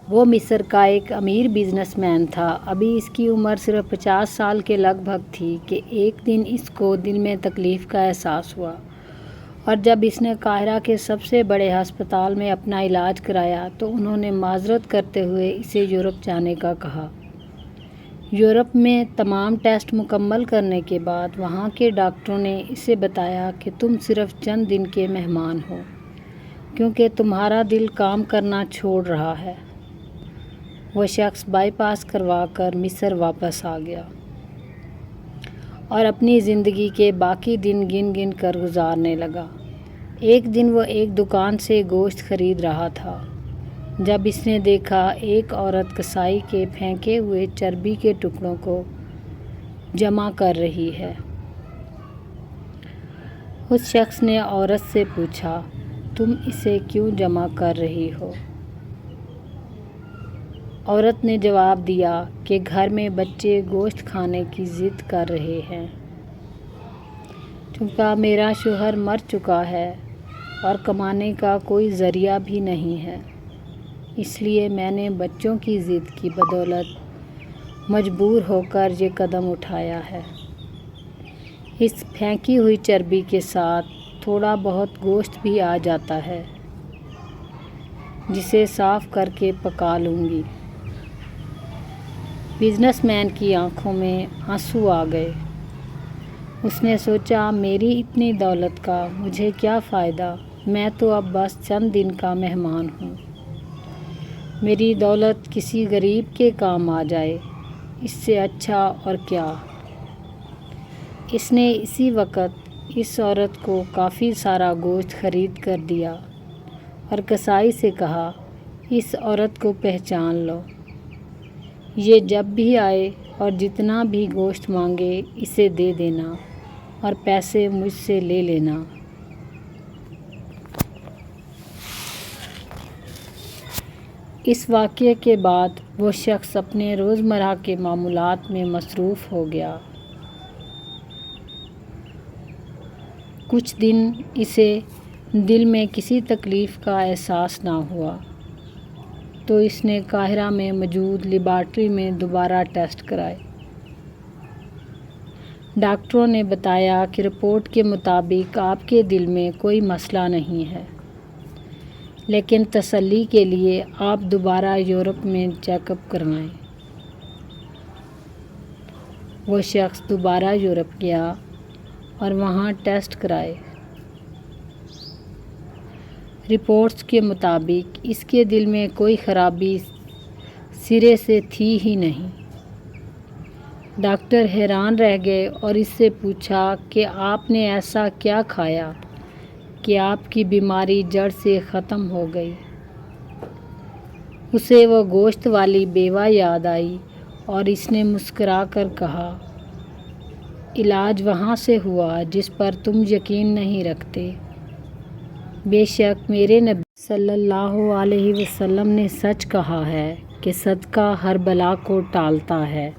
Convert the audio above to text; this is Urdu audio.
وہ مصر کا ایک امیر بزنس مین تھا۔ ابھی اس کی عمر صرف 50 سال کے لگ بھگ تھی کہ ایک دن اس کو دل میں تکلیف کا احساس ہوا، اور جب اس نے قاہرہ کے سب سے بڑے ہسپتال میں اپنا علاج کرایا تو انہوں نے معذرت کرتے ہوئے اسے یورپ جانے کا کہا۔ یورپ میں تمام ٹیسٹ مکمل کرنے کے بعد وہاں کے ڈاکٹروں نے اسے بتایا کہ تم صرف چند دن کے مہمان ہو، کیونکہ تمہارا دل کام کرنا چھوڑ رہا ہے۔ وہ شخص بائی پاس کروا کر مصر واپس آ گیا اور اپنی زندگی کے باقی دن گن گن کر گزارنے لگا۔ ایک دن وہ ایک دکان سے گوشت خرید رہا تھا جب اس نے دیکھا ایک عورت کسائی کے پھینکے ہوئے چربی کے ٹکڑوں کو جمع کر رہی ہے۔ اس شخص نے عورت سے پوچھا، تم اسے کیوں جمع کر رہی ہو؟ عورت نے جواب دیا کہ گھر میں بچے گوشت کھانے کی ضد کر رہے ہیں۔ چونکہ میرا شوہر مر چکا ہے اور کمانے کا کوئی ذریعہ بھی نہیں ہے، اس لیے میں نے بچوں کی ضد کی بدولت مجبور ہو کر یہ قدم اٹھایا ہے۔ اس پھینکی ہوئی چربی کے ساتھ تھوڑا بہت گوشت بھی آ جاتا ہے جسے صاف کر کے پکا لوں گی۔ بزنس مین کی آنکھوں میں آنسو آ گئے۔ اس نے سوچا، میری اتنی دولت کا مجھے کیا فائدہ، میں تو اب بس چند دن کا مہمان ہوں۔ میری دولت کسی غریب کے کام آ جائے، اس سے اچھا اور کیا۔ اس نے اسی وقت اس عورت کو کافی سارا گوشت خرید کر دیا اور کسائی سے کہا، اس عورت کو پہچان لو، یہ جب بھی آئے اور جتنا بھی گوشت مانگے اسے دے دینا اور پیسے مجھ سے لے لینا۔ اس واقعے کے بعد وہ شخص اپنے روزمرہ کے معمولات میں مصروف ہو گیا۔ کچھ دن اسے دل میں کسی تکلیف کا احساس نہ ہوا تو اس نے قاہرہ میں موجود لیبارٹری میں دوبارہ ٹیسٹ کرائے۔ ڈاکٹروں نے بتایا کہ رپورٹ کے مطابق آپ کے دل میں کوئی مسئلہ نہیں ہے، لیکن تسلی کے لیے آپ دوبارہ یورپ میں چیک اپ کروائیں۔ وہ شخص دوبارہ یورپ گیا اور وہاں ٹیسٹ کرائے۔ رپورٹس کے مطابق اس کے دل میں کوئی خرابی سرے سے تھی ہی نہیں۔ ڈاکٹر حیران رہ گئے اور اس سے پوچھا کہ آپ نے ایسا کیا کھایا کہ آپ کی بیماری جڑ سے ختم ہو گئی؟ اسے وہ گوشت والی بیوہ یاد آئی اور اس نے مسکرا کر کہا، علاج وہاں سے ہوا جس پر تم یقین نہیں رکھتے۔ بے شک میرے نبی صلی اللہ علیہ وسلم نے سچ کہا ہے کہ صدقہ ہر بلا کو ٹالتا ہے۔